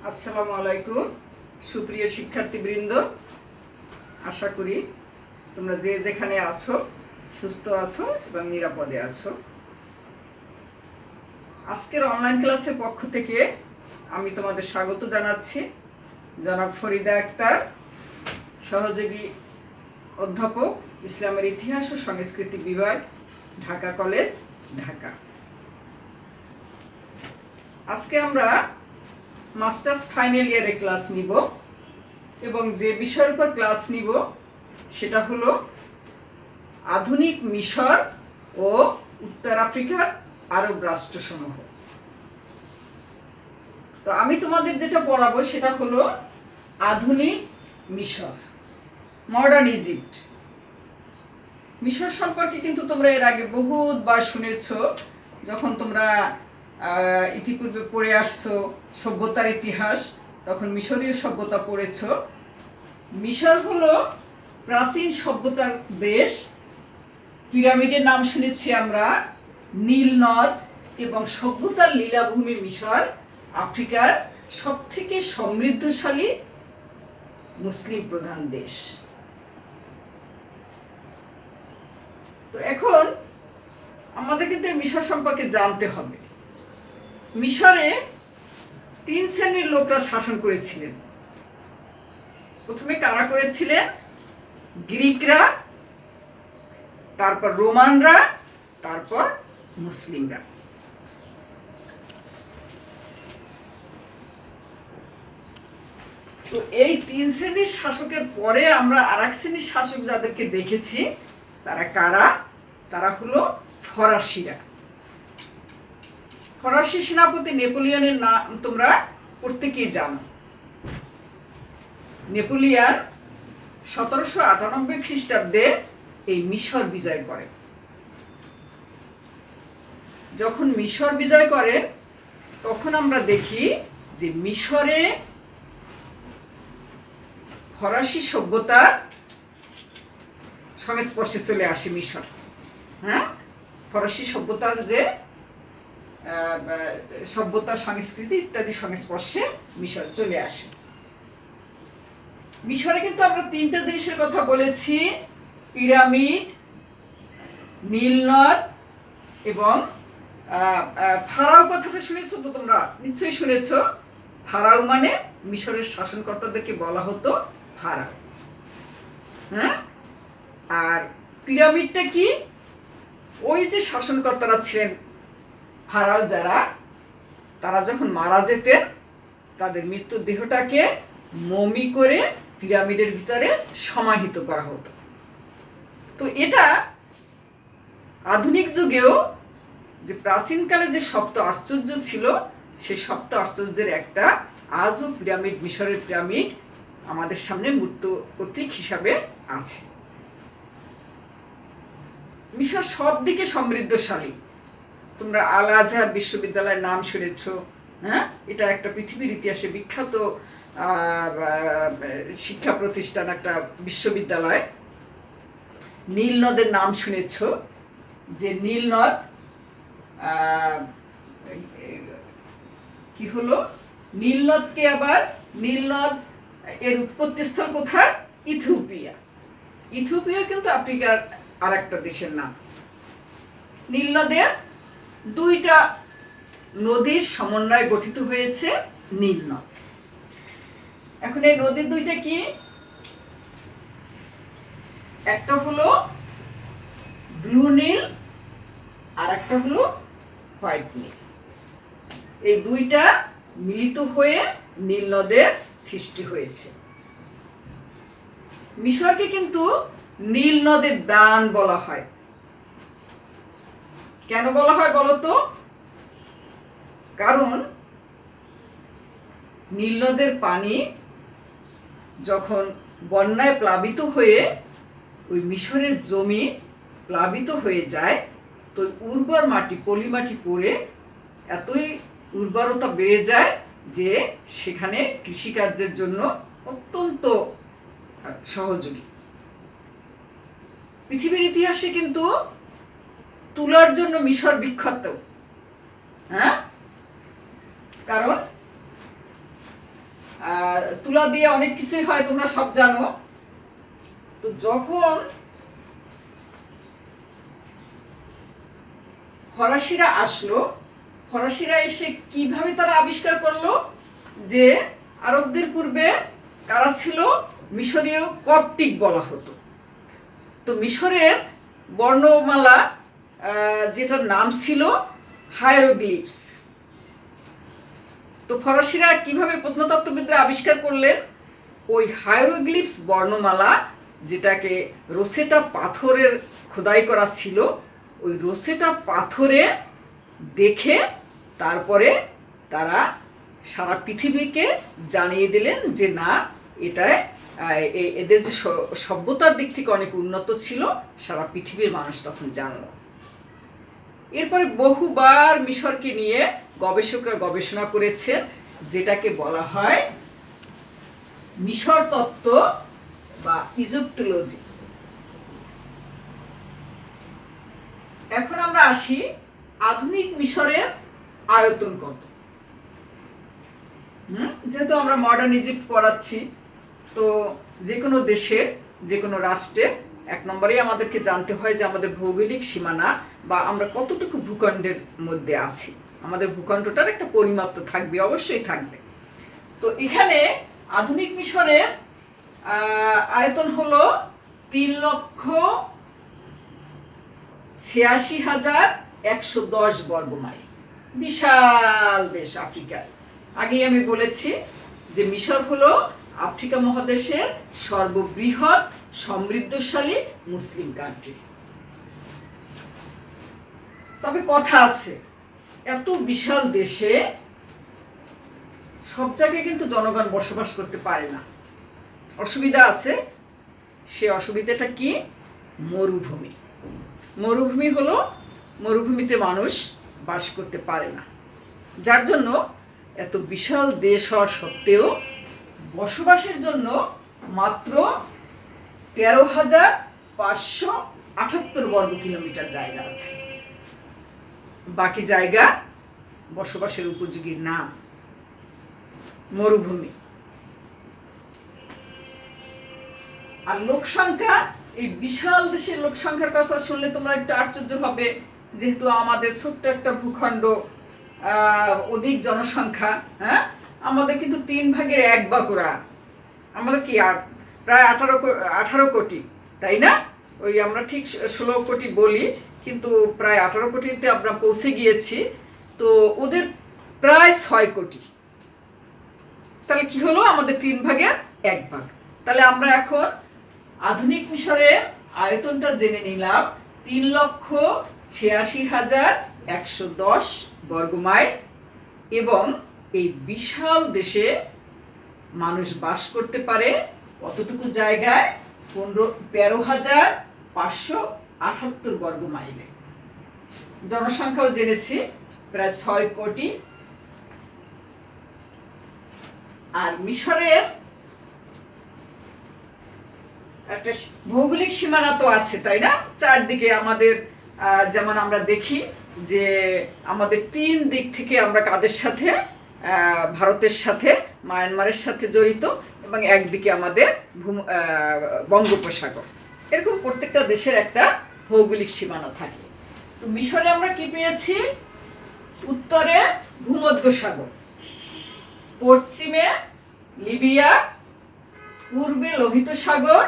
আসসালামু আলাইকুম সুপ্রিয় শিক্ষার্থীবৃন্দ, আশা করি তোমরা যে যেখানে আছো সুস্থ আছো এবং নিরাপদে আছো। আজকের অনলাইন ক্লাসের পক্ষ থেকে আমি তোমাদের স্বাগত জানাচ্ছি। জনাব ফরিদা আক্তার, সহযোগী অধ্যাপক, ইসলামের ইতিহাস ও সংস্কৃতি বিভাগ, ঢাকা কলেজ, ঢাকা। আজকে আমরা মাস্টার্স ফাইনাল ইয়ারে ক্লাস নিব এবং যে বিষয়ের উপর ক্লাস নিব সেটা হলো আধুনিক মিশর ও উত্তর আফ্রিকার আরব রাষ্ট্রসমূহ। তো আমি তোমাদের যেটা পড়াবো সেটা হলো আধুনিক মিশর, মডার্ন ইজিপ্ট। মিশর সম্পর্কে কিন্তু তোমরা এর আগে বহুতবার শুনেছো, যখন তোমরা ইতিপূর্বে পড়ে আসছো সভ্যতার ইতিহাস, তখন মিশরীয় সভ্যতা পড়েছো। মিশর হলো প্রাচীন সভ্যতার দেশ। পিরামিডের নাম শুনেছি আমরা, নীল নদ এবং সভ্যতার লীলাভূমি মিশর আফ্রিকার সবথেকে সমৃদ্ধশালী মুসলিম প্রধান দেশ। তো এখন আমাদের কিন্তু মিশর সম্পর্কে জানতে হবে। মিশরে 3 শ্রেণীর লোকরা শাসন করেছিলেন। প্রথমে কারা করেছিলেন? গ্রিকরা, তারপর রোমানরা, তারপর মুসলিমরা। তো এই 3 শ্রেণীর শাসকের পরে আমরা আরেক শ্রেণীর শাসক যাদেরকে দেখেছি, তারা কারা? তারা হলো ফরাসিরা। ফরাসি সেনাপতি নেপোলিয়নের নাম তোমরা প্রত্যেকেই জানো। নেপোলিয়ন 1798 খ্রিস্টাব্দে এই মিশর বিজয় করেন। যখন মিশর বিজয় করেন তখন আমরা দেখি যে মিশরে ফরাসি সভ্যতার সংস্পর্শে চলে আসে মিশর। ফরাসি সভ্যতার যে সভ্যতা, সংস্কৃতি ইত্যাদি সংস্পর্শে মিশর চলে আসে। মিশরে কিন্তু আমরা 3টে জিনিসের কথা বলেছি: পিরামিড, নীল নদ এবং ফারাও। কথাটা শুনেছো তো তোমরা? নিশ্চয়ই শুনেছো। ফারাও মানে মিশরের শাসনকর্তাদেরকে বলা হতো ফারাও। আর পিরামিডটা কি? ওই যে শাসনকর্তারা ছিলেন ফারাও যারা, তারা যখন মারা যেতেন তাদের মৃত্যুর দেহটাকে মমি করে পিরামিডের ভিতরে সমাহিত করা হতো। তো এটা আধুনিক যুগেও যে প্রাচীনকালে যে সপ্ত আশ্চর্য ছিল, সেই সপ্ত আশ্চর্যের একটা আজও পিরামিড, মিশরের পিরামিড আমাদের সামনে মূর্ত প্রতীক হিসাবে আছে। মিশর সব দিকে সমৃদ্ধশালী। তোমরা আল আজহার বিশ্ববিদ্যালয়ের নাম শুনেছ। এটা একটা পৃথিবীর ইতিহাসে বিখ্যাত শিক্ষা প্রতিষ্ঠান, একটা বিশ্ববিদ্যালয়। নীল নদের নাম শুনেছ, যে নীল নদ কি হলো? নীল নদকে আবার নীল নদ এর উৎপত্তি স্থল কোথায়? ইথিওপিয়া। ইথিওপিয়া কিন্তু আফ্রিকার আর একটা দেশের নাম। নীল নদের 2টা নদীর সমন্বয়ে গঠিত হয়েছে নীল নদ। এখন এই নদীর 2টা কি? একটা হলো ব্লু নীল আর একটা হলো হোয়াইট নীল। এই 2টা মিলিত হয়ে নীল নদের সৃষ্টি হয়েছে। মিশরকে কিন্তু নীল নদের দান বলা হয়। কেন বলা হয় বলো তো? কারণ নীল নদের পানি যখন বন্যায় প্লাবিত হয়ে ওই মিশরের জমি প্লাবিত হয়ে যায়, তো উর্বর মাটি, পলি মাটি পড়ে এতই উর্বরতা বেড়ে যায় যে সেখানে কৃষিকার্যের জন্য অত্যন্ত সহযোগী। পৃথিবীর ইতিহাসে কিন্তু তুলার জন্য মিশর বিখ্যাত। কারণ তুলা দিয়ে অনেক কিছুই হয়, তোমরা সব জানো। তো যখন ফরাসিরা আসলো, ফরাসিরা এসে কিভাবে তারা আবিষ্কার করলো যে আরবদের পূর্বে কারা ছিল? মিশরীয় কপটিক বলা হতো। তো মিশরের বর্ণমালা যেটার নাম ছিল হায়ারোগ্লিফস। তো ফরাসিরা কিভাবে প্রত্নতত্ত্ববিদরা আবিষ্কার করলেন? ওই হায়ারোগ্লিফস বর্ণমালা, যেটাকে রোসেটা পাথরের খোদাই করা ছিল, ওই রোসেটা পাথরে দেখে তারপরে তারা সারা পৃথিবীকে জানিয়ে দিলেন যে না, এটায় এদের যে সভ্যতার দিক থেকে অনেক উন্নত ছিল, সারা পৃথিবীর মানুষ তখন জানল। এরপরে বহুবার মিশরকে নিয়ে গবেষকরা গবেষণা করেছেন, যেটাকে বলা হয় মিশর তত্ত্ব বা ইজিপ্টোলজি। এখন আমরা আসি আধুনিক মিশরের আয়তন কত। যেহেতু আমরা মডার্ন ইজিপ্ট পড়াচ্ছি, তো যে কোনো দেশের, যে কোনো রাষ্ট্রের এক নম্বরেই আমাদেরকে জানতে হয় যে আমাদের ভৌগোলিক সীমানা বা আমরা কতটুকু ভূখণ্ডের মধ্যে আছি। আমাদের ভূখণ্ডটার একটা পরিমাপ তো থাকবে, অবশ্যই থাকবে। তো এখানে আধুনিক মিশরের আয়তন হলো 3,86,110 বর্গমাইল। বিশাল দেশ আফ্রিকার। আগেই আমি বলেছি যে মিশর হলো আফ্রিকা মহাদেশের সর্ববৃহৎ সমৃদ্ধশালী মুসলিম কান্ট্রি। তবে কথা আছে, এত বিশাল দেশে সব জায়গায় কিন্তু জনগণ বসবাস করতে পারে না, অসুবিধা আছে। সে অসুবিধাটা কি? মরুভূমি। মরুভূমি হলো, মরুভূমিতে মানুষ বাস করতে পারে না, যার জন্য এত বিশাল দেশ হওয়া সত্ত্বেও বসবাসের জন্য মাত্র 13,578 বর্গ কিলোমিটার জায়গা আছে। বাকি জায়গা বসবাসের উপযোগী না, মরুভূমি। আর লোক সংখ্যা, এই বিশাল দেশের লোক সংখ্যার কথা শুনলে তোমরা একটু আশ্চর্য হবে, যেহেতু আমাদের ছোট্ট একটা ভূখণ্ড, অধিক জনসংখ্যা। হ্যাঁ, আমাদের কিন্তু 1/3 ওরা, আমাদের কি আর প্রায় 18 কোটি, তাই না? ওই আমরা ঠিক 16 কোটি বলি, কিন্তু প্রায় 18 কোটিতে আমরা পৌঁছে গিয়েছি। তো ওদের প্রায় 6 কোটি। তাহলে কি হলো? আমাদের 1/3। তাহলে আমরা এখন আধুনিক মিশরের আয়তনটা জেনে নিলাম, 3,86,110 বর্গমাইল। এবং এই বিশাল দেশে মানুষ বাস করতে পারে কতটুকু জায়গায়? 13,578 বর্গমাইলে। জনসংখ্যাও জেনেছি প্রায় 6 কোটি। আর মিশরের একটা ভৌগোলিক সীমানা তো আছে, তাই না? চারদিকে আমাদের, যেমন আমরা দেখি যে আমাদের 3 দিক থেকে আমরা কাদের সাথে? ভারতের সাথে, মায়ানমারের সাথে জড়িত, এবং একদিকে আমাদের বঙ্গোপসাগর। এরকম প্রত্যেকটা দেশের একটা ভৌগোলিক সীমানা থাকে। তো মিশরে আমরা কি পেয়েছি? উত্তরে ভূমধ্যসাগর, পশ্চিমে লিবিয়া, পূর্বে লোহিত সাগর,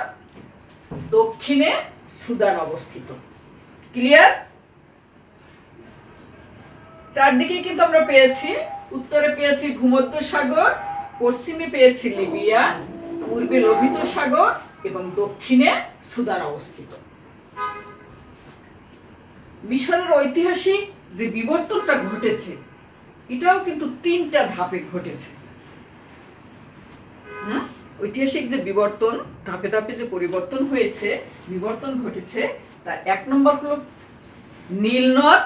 দক্ষিণে সুদান অবস্থিত। ক্লিয়ার? চারদিকে কিন্তু আমরা পেয়েছি, উত্তরে পেয়েছি ভূমধ্যসাগর, পশ্চিমে পেয়েছি লিবিয়া, পূর্বে লোহিত সাগর এবং দক্ষিণে সুদান অবস্থিত। মিশরের ঐতিহাসিক যে বিবর্তনটা ঘটেছে, এটাও কিন্তু 3টা ধাপে ঘটেছে। ঐতিহাসিক যে বিবর্তন, ধাপে ধাপে যে পরিবর্তন হয়েছে, বিবর্তন ঘটেছে, তার 1 নম্বর হলো নীল নদ,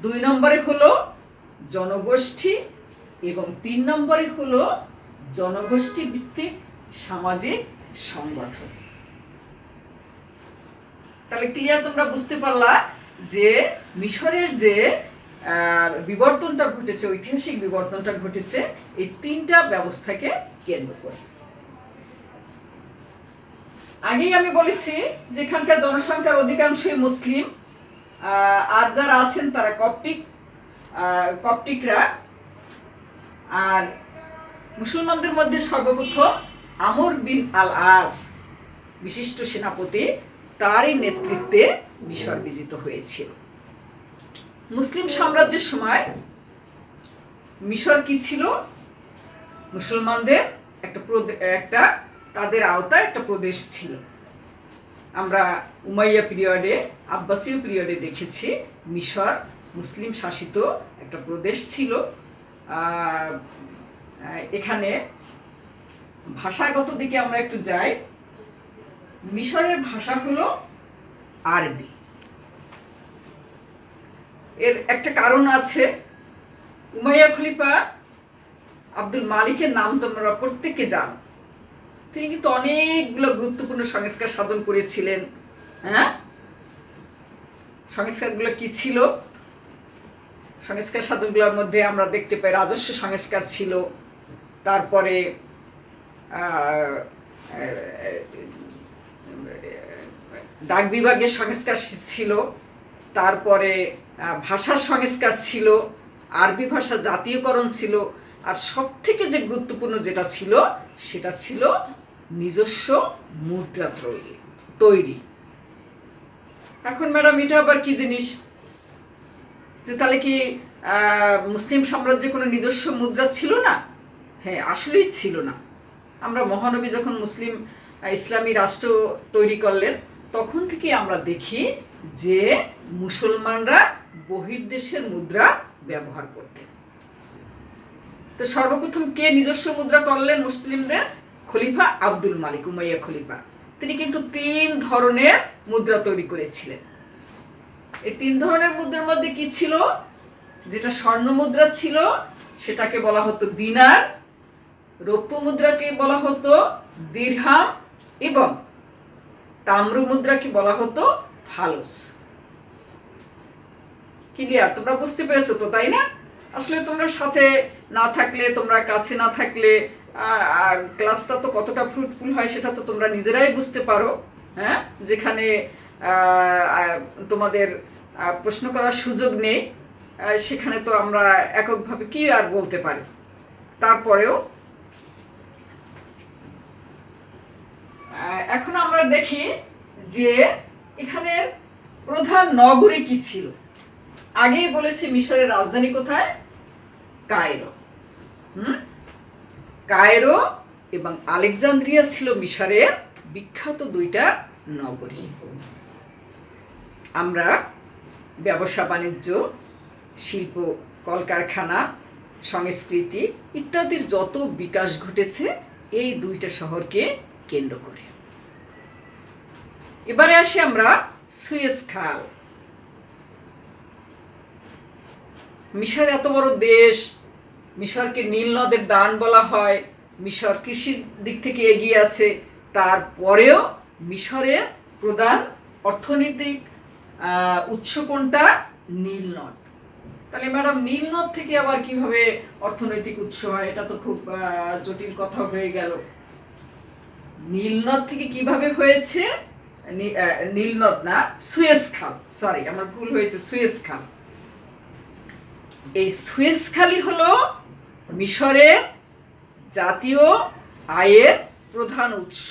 2 নম্বরে হলো জনগোষ্ঠী, এবং 3 নম্বরে হলো জনগোষ্ঠী ভিত্তিক সামাজিক সংগঠন। তাহলে ক্লিয়ার? তোমরা বুঝতে পারলা যে মিশরের যে বিবর্তনটা ঘটেছে, ঐতিহাসিক বিবর্তনটা ঘটেছে এই তিনটা ব্যবস্থাকে কেন্দ্র করে। আগেই আমি বলেছি যেখানকার জনসংখ্যার অধিকাংশই মুসলিম, আর যারা আছেন তারা কপটিকরা। আর মুসলমানদের মধ্যে সর্বপ্রথম আমর বিন আল আস বিশিষ্ট সেনাপতি, তারই নেতৃত্বে মিশর বিজিত হয়েছিল। মুসলিম সাম্রাজ্যের সময় মিশর কি ছিল? মুসলমানদের একটা তাদের আওতায় একটা প্রদেশ ছিল। আমরা উমাইয়া পিরিয়ডে, আব্বাসীয় পিরিয়ডে দেখেছি মিশর মুসলিম শাসিত একটা প্রদেশ ছিল। এখানে ভাষাগত দিকে আমরা একটু যাই। মিশরের ভাষা হলো আরবি। এর একটা কারণ আছে। উমাইয়া খলিফা আব্দুল মালিকের নাম তোমরা প্রত্যেকে জানো। তিনি কিন্তু অনেকগুলো গুরুত্বপূর্ণ সংস্কার সাধন করেছিলেন। সংস্কারগুলো কি ছিল? সংস্কার সাধনগুলোর মধ্যে আমরা দেখতে পাই রাজস্ব সংস্কার ছিল, তারপরে ডাক বিভাগের সংস্কার ছিল, তারপরে ভাষার সংস্কার ছিল, আরবি ভাষা জাতীয়করণ ছিল, আর সব থেকে যে গুরুত্বপূর্ণ যেটা ছিল সেটা ছিল নিজস্ব মুদ্রা তৈরি। এখন ম্যাডাম এটা আবার কি জিনিস? যে তাহলে কি মুসলিম সাম্রাজ্যে কোনো নিজস্ব মুদ্রা ছিল না? হ্যাঁ, আসলেই ছিল না। আমরা মহানবী যখন ইসলামী রাষ্ট্র তৈরি করলেন তখন থেকে আমরা দেখি যে মুসলমানরা বহির্দেশের মুদ্রা ব্যবহার করতেন। তো সর্বপ্রথম কে নিজস্ব মুদ্রা করলেন মুসলিমদের? খলিফা আব্দুল মালিক, উমাইয়া খলিফা। তিনি কিন্তু 3 ধরনের মুদ্রা তৈরি করেছিলেন। এই 3 ধরনের মুদ্রার মধ্যে কি ছিল? যেটা স্বর্ণ মুদ্রা ছিল সেটাকে বলা হতো দিনার, রৌপ্য মুদ্রাকে বলা হতো দিরহাম, এবং তাম্র মুদ্রাকে বলা হতো ফালস। ক্লিয়ার? তোমরা বুঝতে পেরেছো তো, তাই না? আসলে তোমরা সাথে না থাকলে, তোমরা কাছে না থাকলে ক্লাসটা তো কতটা ফ্রুটফুল হয় সেটা তো তোমরা নিজেরাই বুঝতে পারো। হ্যাঁ, যেখানে তোমাদের প্রশ্ন করার সুযোগ নেই সেখানে তো আমরা এককভাবে কি আর বলতে পারি। তারপরেও এখন আমরা দেখি যে এখানে প্রধান নগরী কি ছিল। আগেই বলেছি মিশরের রাজধানী কোথায়? কায়রো। কায়রো এবং আলেকজান্দ্রিয়া ছিল মিশরের বিখ্যাত 2টা নগরী। আমরা ব্যবসা বাণিজ্য, শিল্প, কলকারখানা, সংস্কৃতি ইত্যাদির যত বিকাশ ঘটেছে এই 2টা শহরকে কেন্দ্র করে। এবারে আসি আমরা সুয়েজ খাল। মিশর এত বড় দেশ, মিশরকে নীল নদের দান বলা হয়, মিশর কৃষির দিক থেকে এগিয়ে আছে, তারপরেও মিশরের প্রধান অর্থনৈতিক উৎস কোনটা? নীল নদ। তাহলে ম্যাডাম নীল নদ থেকে আবার কিভাবে অর্থনৈতিক উৎস হয়? এটা তো খুব জটিল কথা হয়ে গেল। নীল নদ থেকে কিভাবে হয়েছে? নীল নদ না, সুয়েজ খাল, সরি আমার ভুল হয়েছে, সুয়েজ খাল। এই সুয়েজ খালই হলো মিশরের জাতীয় আয়ের প্রধান উৎস।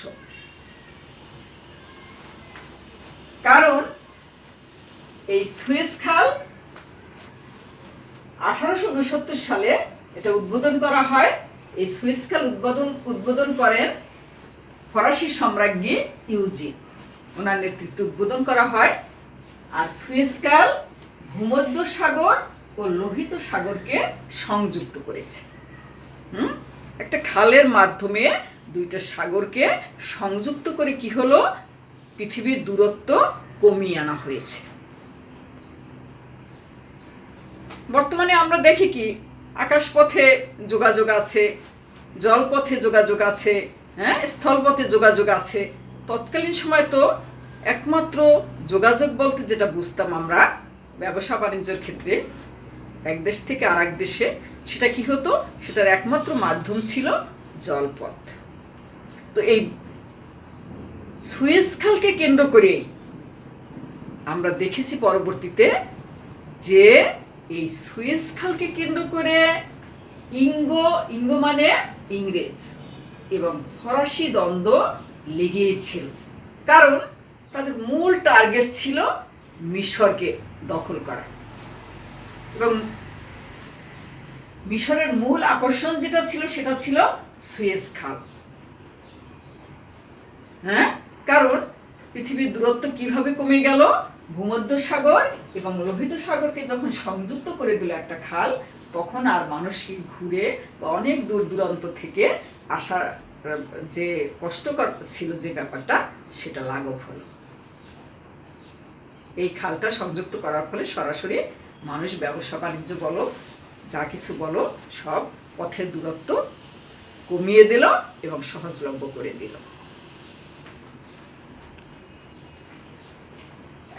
কারণ এই সুয়েজ খাল 1869 সালে এটা উদ্বোধন করা হয়। এই সুয়েজ খাল উদ্বোধন করেন ফরাসি সম্রাজ্ঞী ইউজিন, ওনার নেতৃত্বে উদ্বোধন করা হয়। আর সুয়েজ খাল ভূমধ্য সাগর ও লোহিত সাগরকে সংযুক্ত করেছে। একটা খালের মাধ্যমে 2টা সাগরকে সংযুক্ত করে কি হলো? পৃথিবীর দূরত্ব কমিয়ে আনা হয়েছে। বর্তমানে আমরা দেখি কি আকাশপথে যোগাযোগ আছে, জলপথে যোগাযোগ আছে, হ্যাঁ, স্থলপথে যোগাযোগ আছে। তৎকালীন সময় তো একমাত্র যোগাযোগ বলতে যেটা বুঝতাম আমরা ব্যবসা বাণিজ্যের ক্ষেত্রে, এক দেশ থেকে আর এক দেশে, সেটা কি হতো, সেটার একমাত্র মাধ্যম ছিল জলপথ। তো এই সুয়েজ খালকে কেন্দ্র করে আমরা দেখেছি পরবর্তীতে যে এই সুয়েজ খালকে কেন্দ্র করে ইঙ্গ মানে ইংরেজ এবং ফরাসি দ্বন্দ্ব লেগেছিল, কারণ তাদের মূল টার্গেট ছিল মিশরকে দখল করা। এবং মিশরের মূল আকর্ষণ যেটা ছিল সেটা ছিল সুয়েজ খাল। হ্যাঁ, কারণ পৃথিবীর দূরত্ব কিভাবে কমে গেল, ভূমধ্য সাগর এবং লোহিত সাগরকে যখন সংযুক্ত করে দিল একটা খাল, তখন আর মানুষকে ঘুরে বা অনেক দূর দূরান্ত থেকে আসার যে কষ্টকর ছিল যে ব্যাপারটা, সেটা লাঘব হলো। এই খালটা সংযুক্ত করার ফলে সরাসরি মানুষ ব্যবসা বাণিজ্য বলো, যা কিছু বলো, সব পথের দূরত্ব কমিয়ে দিল এবং সহজলভ্য করে দিল।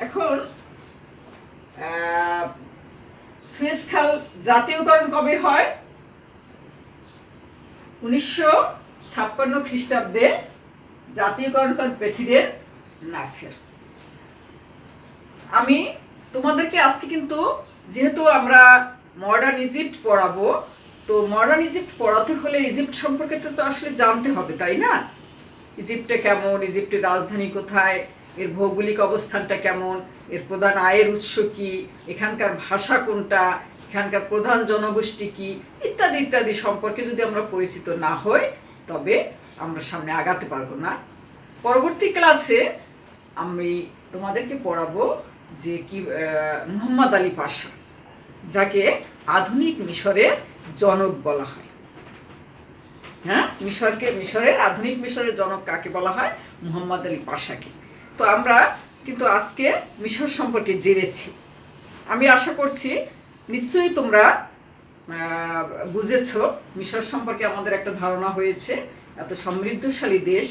এখন সুয়েজ খাল জাতীয়করণ কবে হয়? 1956 খ্রিস্টাব্দে জাতীয়করণ করেন প্রেসিডেন্ট নাসের। আমি তোমাদেরকে আজকে কিন্তু, যেহেতু আমরা মডার্ন ইজিপ্ট পড়াবো, তো মডার্ন ইজিপ্ট পড়াতে হলে ইজিপ্ট সম্পর্কে তো আসলে জানতে হবে, তাই না? ইজিপ্টে কেমন, ইজিপ্টের রাজধানী কোথায়, এর ভৌগোলিক অবস্থানটা কেমন, এর প্রধান আয়ের উৎস কী, এখানকার ভাষা কোনটা, এখানকার প্রধান জনগোষ্ঠী কী, ইত্যাদি ইত্যাদি সম্পর্কে যদি আমরা পরিচিত না হই, তবে আমরা সামনে আগাতে পারবো না। পরবর্তী ক্লাসে আমি তোমাদেরকে পড়াবো যে কি মুহাম্মদ আলী পাশা, যাকে আধুনিক মিশরের জনক বলা হয়। হ্যাঁ, মিশরের আধুনিক মিশরের জনক কাকে বলা হয়? মুহাম্মদ আলী পাশাকে। তো আমরা কিন্তু আজকে মিশর সম্পর্কে জেনেছি। আমি আশা করছি নিশ্চয়ই তোমরা বুঝেছ, মিশর সম্পর্কে আমাদের একটা ধারণা হয়েছে। এত সমৃদ্ধশালী দেশ,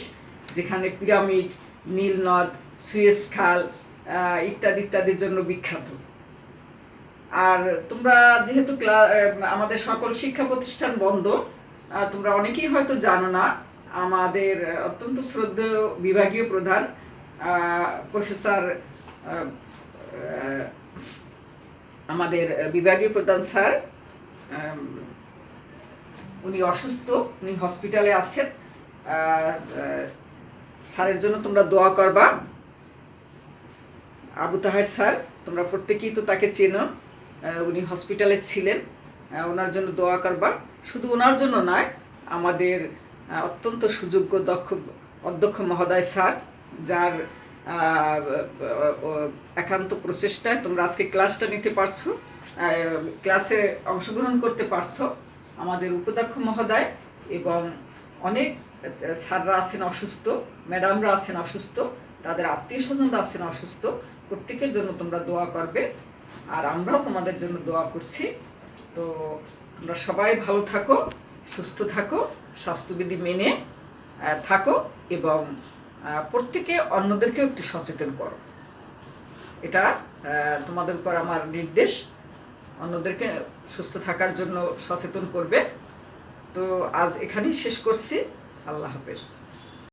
যেখানে পিরামিড, নীল নদ, সুয়েজ খাল ইত্যাদি ইত্যাদির জন্য বিখ্যাত। আর তোমরা যেহেতু আমাদের সকল শিক্ষা প্রতিষ্ঠান বন্ধ, তোমরা অনেকেই হয়তো জানো না, আমাদের অত্যন্ত শ্রদ্ধেয় বিভাগীয় প্রধান প্রফেসর, আমাদের বিভাগীয় প্রধান স্যার, উনি অসুস্থ, উনি হসপিটালে আছেন। স্যারের জন্য তোমরা দোয়া করবা। আবু তাহের স্যার, তোমরা প্রত্যেকেই তো তাকে চেনো, উনি হসপিটালে ছিলেন, ওনার জন্য দোয়া করবা। শুধু ওনার জন্য নয়, আমাদের অত্যন্ত সুযোগ্য অধ্যক্ষ মহোদয় স্যার, যার একান্ত প্রচেষ্টায় তোমরা আজকে ক্লাসটা নিতে পারছো, ক্লাসে অংশগ্রহণ করতে পারছো। আমাদের উপাধ্যক্ষ মহোদয় এবং অনেক স্যাররা আছেন অসুস্থ, ম্যাডামরা আছেন অসুস্থ, তাদের আত্মীয় স্বজনরা আছেন অসুস্থ। প্রত্যেকের জন্য তোমরা দোয়া করবে, আর আমরাও তোমাদের জন্য দোয়া করছি। তো তোমরা সবাই ভালো থাকো, সুস্থ থাকো, স্বাস্থ্যবিধি মেনে থাকো এবং প্রত্যেকে অন্যদেরকেও একটু সচেতন করো। এটা তোমাদের উপর আমার নির্দেশ, অন্যদেরকে সুস্থ থাকার জন্য সচেতন করবে। তো আজ এখানেই শেষ করছি। আল্লাহ হাফেজ।